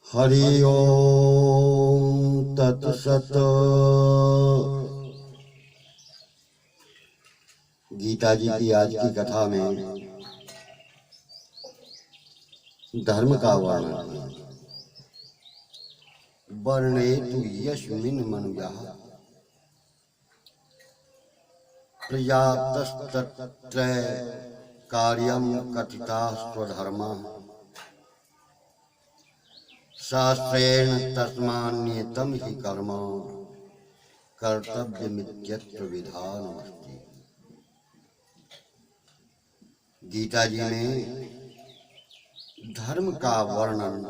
हरि ओम तत्सत। गीता जी की आज की कथा में धर्म का वर्णन है। वर्णेतु यस्मिन् मनुजः प्रजातस्तत्र कार्यं कथिता स्वधर्मः शास्त्रेण तस्मान्नियतं हि कर्म कर्तव्यमित्यत्र विधानमस्ति। गीता जी में धर्म का वर्णन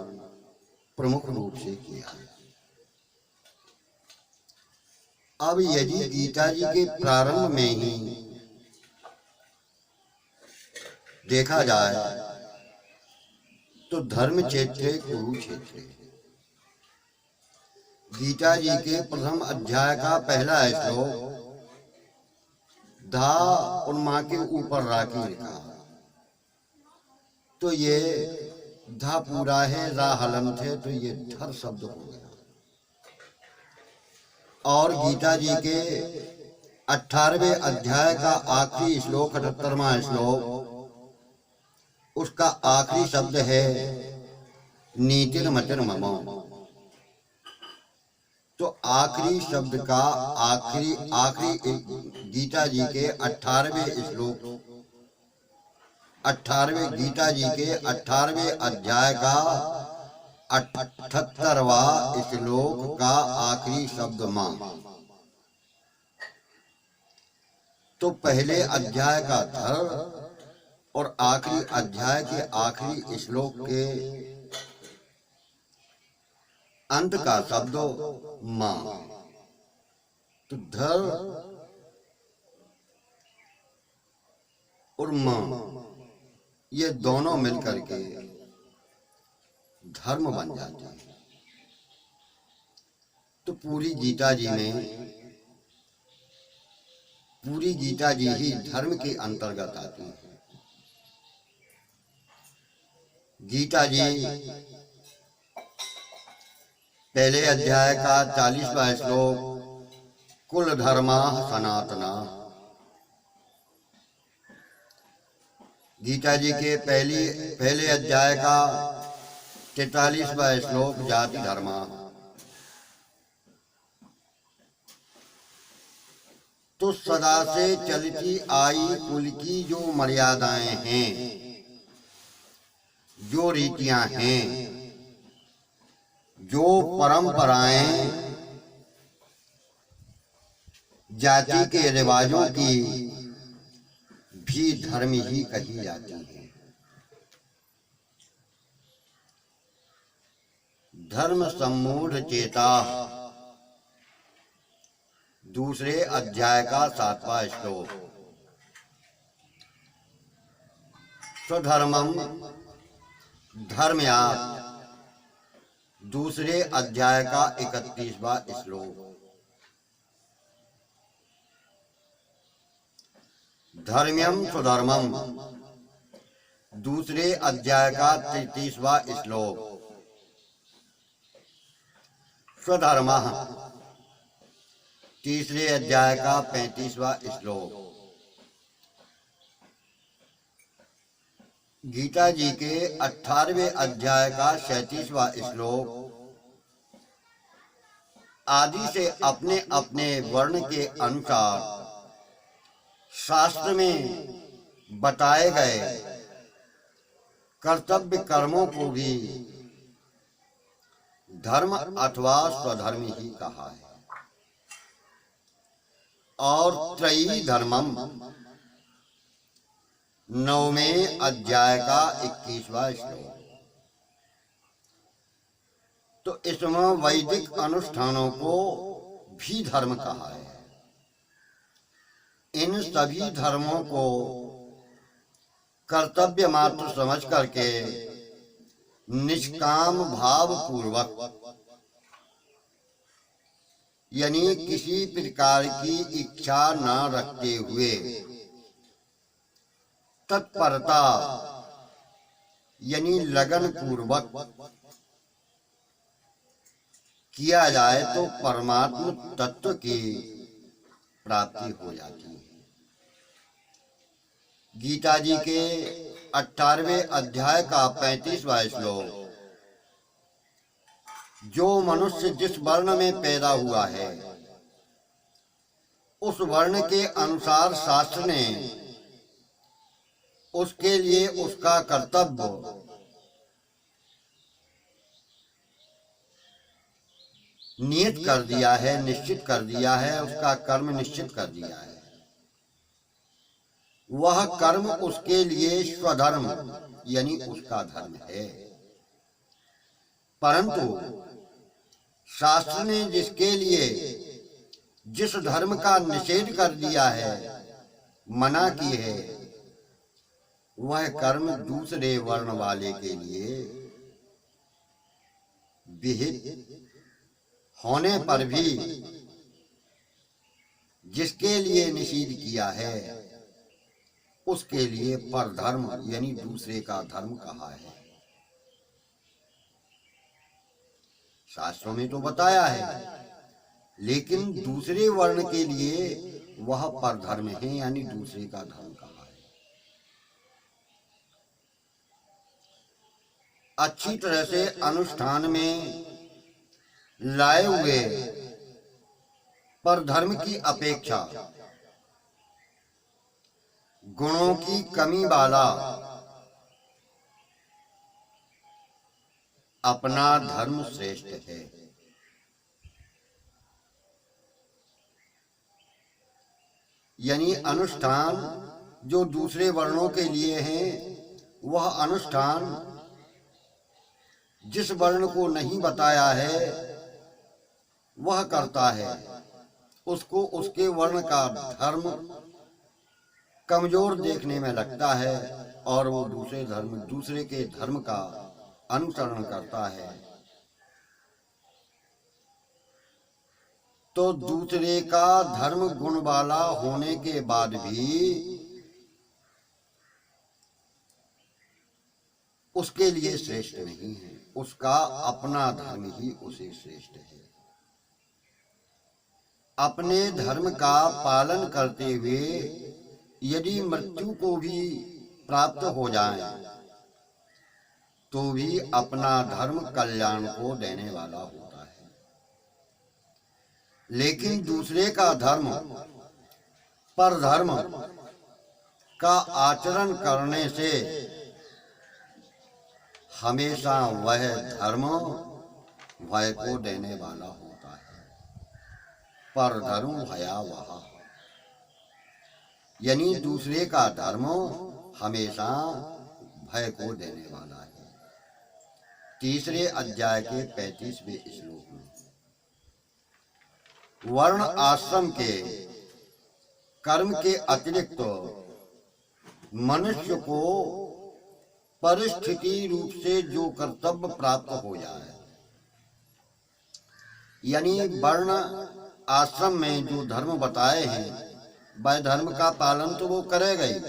प्रमुख रूप से किया है। अब यदि गीता जी के प्रारंभ में ही देखा जाए तो धर्म क्षेत्र कुरुक्षेत्र। गीता जी के प्रथम अध्याय का पहला श्लोक धा और मां के ऊपर राखी लिखा, तो ये धा पूरा है, रा हलम थे, तो ये धर शब्द हो गया। और गीता जी के 18वें अध्याय का आखिरी श्लोक 78वां श्लोक, उसका आखिरी शब्द है नीतिर्मतिर्ममो। तो आखिरी शब्द का आखिरी गीता जी के 18वें श्लोक, 18वें गीता जी के 18वें अध्याय का 78वां श्लोक का आखिरी शब्द मां। तो पहले अध्याय का धर और आखिरी अध्याय के आखिरी श्लोक के अंत का शब्द मां। तो धर और मां ये दोनों मिलकर के धर्म बन जाते हैं। तो पूरी गीता जी ही धर्म के अंतर्गत आती है। गीता जी पहले अध्याय का 40वां श्लोक कुल धर्मा सनातना। गीता जी के पहले अध्याय का 43वां श्लोक जाति धर्मा। तो सदा से चलती आई कुल की जो मर्यादाएं हैं, जो रीतियां हैं, जो परंपराएं जाति के रिवाजों की भी धर्म ही कही जाती है। धर्म सम्मूढ़ चेता, दूसरे अध्याय का 7वां श्लोक। स्वधर्मम धर्मयात्, दूसरे अध्याय का 31वां श्लोक। धर्म्यम स्वधर्मम, दूसरे अध्याय का 33वां श्लोक। स्वधर्मः, तीसरे अध्याय का 35वां श्लोक। गीता जी के 18वें अध्याय का 37वां श्लोक आदि से अपने अपने वर्ण के अनुसार शास्त्र में बताए गए कर्तव्य कर्मों को भी धर्म अथवा स्वधर्म ही कहा है। और त्रयी धर्मम, 9वें अध्याय का 21वां श्लोक। तो इसमें वैदिक अनुष्ठानों को भी धर्म कहा है। इन सभी धर्मों को कर्तव्य मात्र समझ करके निष्काम भाव पूर्वक, यानी किसी प्रकार की इच्छा न रखते हुए, तत्परता यानी लगन पूर्वक किया जाए तो परमात्म तत्व की प्राप्ति हो जाती है। गीता जी के 18वें अध्याय का 35वां श्लोक, जो मनुष्य जिस वर्ण में पैदा हुआ है उस वर्ण के अनुसार शास्त्र ने उसके लिए उसका कर्तव्य नियत कर दिया है, निश्चित कर दिया है, उसका कर्म निश्चित कर दिया है। वह कर्म उसके लिए स्वधर्म यानी उसका धर्म है। परंतु शास्त्र ने जिसके लिए जिस धर्म का निषेध कर दिया है, मना की है, वह कर्म दूसरे वर्ण वाले के लिए विहित होने पर भी जिसके लिए निषेध किया है उसके लिए परधर्म यानी दूसरे का धर्म कहा है। शास्त्रों में तो बताया है, लेकिन दूसरे वर्ण के लिए वह परधर्म है यानी दूसरे का धर्म कहा है। अच्छी तरह से अनुष्ठान में लाए हुए परधर्म की अपेक्षा गुणों की कमी वाला अपना धर्म श्रेष्ठ है। यानी अनुष्ठान जो दूसरे वर्णों के लिए है, वह अनुष्ठान जिस वर्ण को नहीं बताया है वह करता है, उसको उसके वर्ण का धर्म कमजोर देखने में लगता है और वो दूसरे के धर्म का अनुसरण करता है। तो दूसरे का धर्म गुण वाला होने के बाद भी उसके लिए श्रेष्ठ नहीं है, उसका अपना धर्म ही उसे श्रेष्ठ है। अपने धर्म का पालन करते हुए यदि मृत्यु को भी प्राप्त हो जाए तो भी अपना धर्म कल्याण को देने वाला होता है। लेकिन दूसरे का धर्म परधर्म का आचरण करने से हमेशा वह धर्म भय को देने वाला होता है। परधर्म भयावह यानी दूसरे का धर्म हमेशा भय को देने वाला है। तीसरे अध्याय के 35वें श्लोक में वर्ण आश्रम के कर्म के अतिरिक्त मनुष्य को परिस्थिति रूप से जो कर्तव्य प्राप्त हो जाए, यानी वर्ण आश्रम में जो धर्म बताए हैं वह धर्म का पालन तो वो करेगा ही,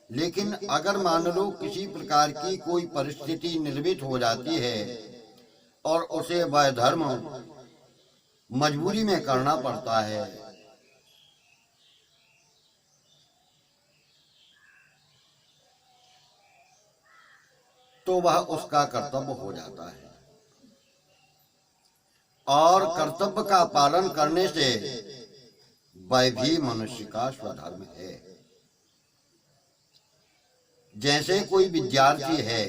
लेकिन अगर मान लो किसी प्रकार की कोई परिस्थिति निर्मित हो जाती है और उसे वह धर्म मजबूरी में करना पड़ता है, तो वह उसका कर्तव्य हो जाता है। और कर्तव्य का पालन करने से वह भी मनुष्य का स्वधर्म है। जैसे कोई विद्यार्थी है,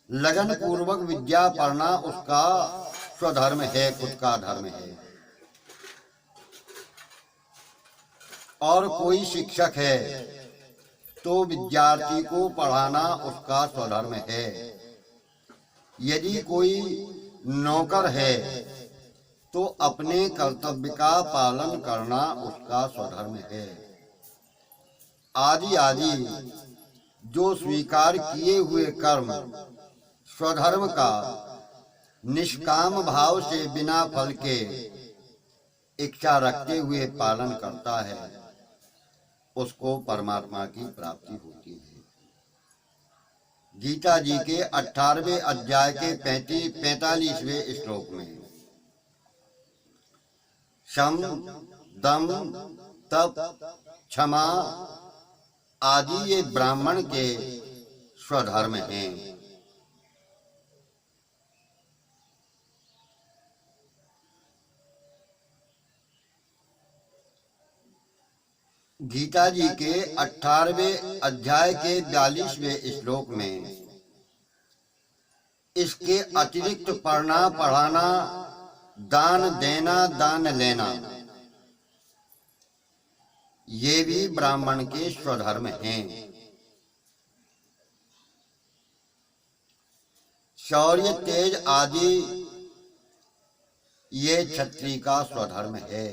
लगन पूर्वक विद्या पढ़ना उसका स्वधर्म है, खुद का धर्म है। और कोई शिक्षक है तो विद्यार्थी को पढ़ाना उसका स्वधर्म है। यदि कोई नौकर है तो अपने कर्तव्य का पालन करना उसका स्वधर्म है। आदि आदि जो स्वीकार किए हुए कर्म स्वधर्म का निष्काम भाव से बिना फल के इच्छा रखते हुए पालन करता है, उसको परमात्मा की प्राप्ति होती है। गीता जी के 18वें अध्याय के 45वें श्लोक में शम, दम, तप, क्षमा आदि ये ब्राह्मण के स्वधर्म हैं। गीता जी के 18वें अध्याय के 42वें श्लोक में इसके अतिरिक्त पढ़ना, पढ़ाना, दान देना, दान लेना ये भी ब्राह्मण के स्वधर्म हैं। शौर्य, तेज आदि ये क्षत्रिय का स्वधर्म है।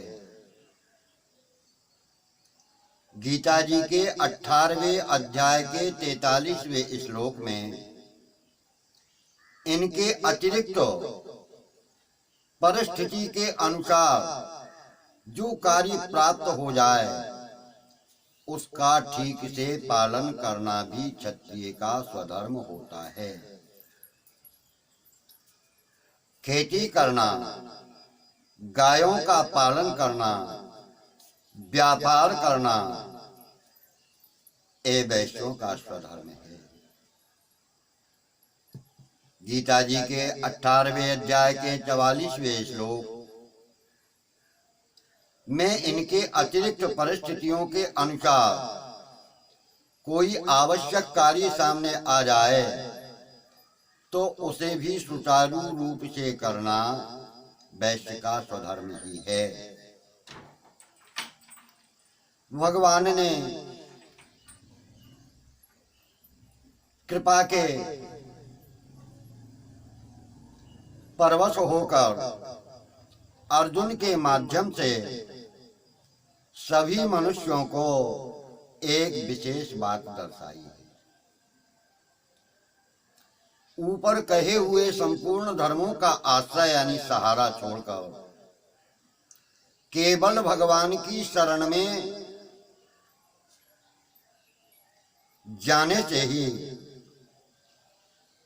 गीता जी के 18वें अध्याय के 43वें श्लोक में इनके अतिरिक्त परिस्थिति के अनुसार जो कार्य प्राप्त हो जाए उसका ठीक से पालन करना भी क्षत्रिय का स्वधर्म होता है। खेती करना, गायों का पालन करना, व्यापार करना ये वैश्यों का स्वधर्म है। गीता जी के 18वें अध्याय के 44वें श्लोक में इनके अतिरिक्त परिस्थितियों के अनुसार कोई आवश्यक कार्य सामने आ जाए तो उसे भी सुचारू रूप से करना वैश्य का स्वधर्म ही है। भगवान ने कृपा के परवश होकर अर्जुन के माध्यम से सभी मनुष्यों को एक विशेष बात दर्शाई है। ऊपर कहे हुए संपूर्ण धर्मों का आश्रय यानी सहारा छोड़कर केवल भगवान की शरण में जाने से ही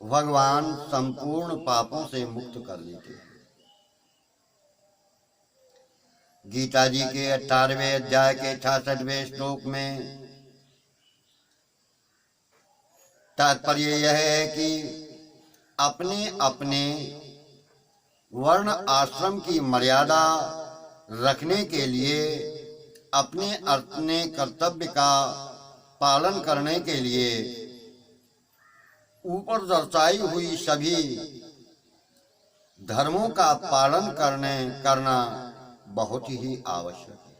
भगवान संपूर्ण पापों से मुक्त कर लेते हैं। गीता जी के 18वें अध्याय के 66वें श्लोक में तात्पर्य यह है कि अपने अपने वर्ण आश्रम की मर्यादा रखने के लिए अपने अपने कर्तव्य का पालन करने के लिए ऊपर दर्शाई हुई सभी धर्मों का पालन करना बहुत ही आवश्यक है।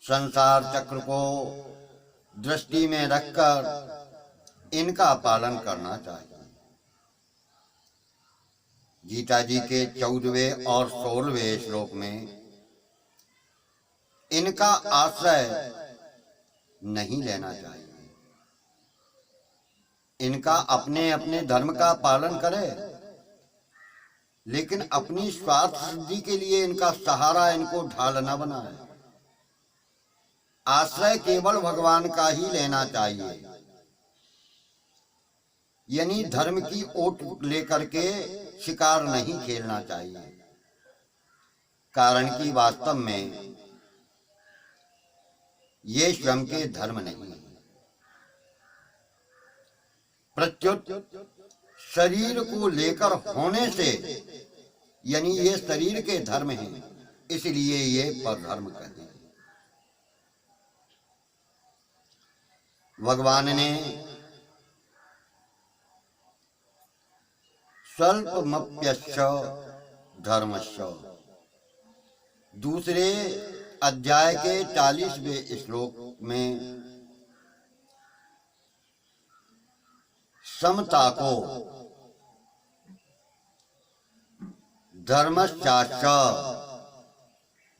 संसार चक्र को दृष्टि में रखकर इनका पालन करना चाहिए। गीता जी के 14वें और 16वें श्लोक में इनका आश्रय नहीं लेना चाहिए। इनका अपने अपने धर्म का पालन करे, लेकिन अपनी स्वार्थ सिद्धि के लिए इनका सहारा इनको ढाल न बनाए। आश्रय केवल भगवान का ही लेना चाहिए, यानी धर्म की ओट लेकर के शिकार नहीं खेलना चाहिए। कारण कि वास्तव में ये स्वयं के धर्म नहीं है। प्रत्युत शरीर को लेकर होने से, यानी ये शरीर के धर्म हैं, इसलिए ये परधर्म कहते हैं। भगवान ने स्वल्पमप्यस्य धर्मस्य दूसरे अध्याय के 40वें श्लोक में समता को धर्मश्चाच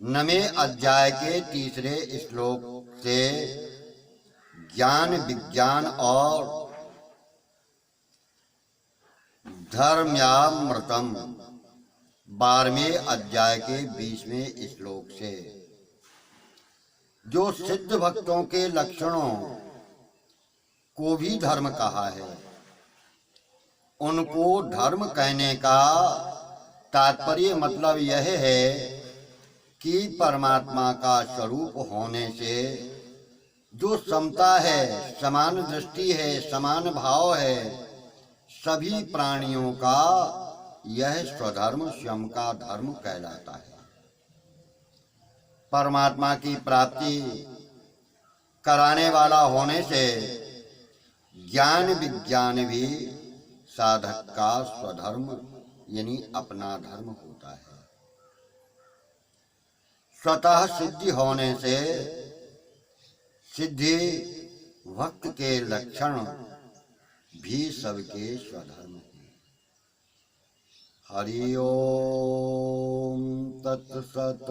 नवे अध्याय के 3 श्लोक से ज्ञान, विज्ञान और धर्म्यामृतम 12वें अध्याय के 20वें श्लोक से जो सिद्ध भक्तों के लक्षणों को भी धर्म कहा है। उनको धर्म कहने का तात्पर्य मतलब यह है कि परमात्मा का स्वरूप होने से जो समता है, समान दृष्टि है, समान भाव है, सभी प्राणियों का यह स्वधर्म स्वयं का धर्म कहलाता है। परमात्मा की प्राप्ति कराने वाला होने से ज्ञान विज्ञान भी साधक का स्वधर्म यानी अपना धर्म होता है। स्वतः सिद्धि होने से सिद्धि भक्त के लक्षण भी सबके स्वधर्म हैं। हरि ओम तत्सत।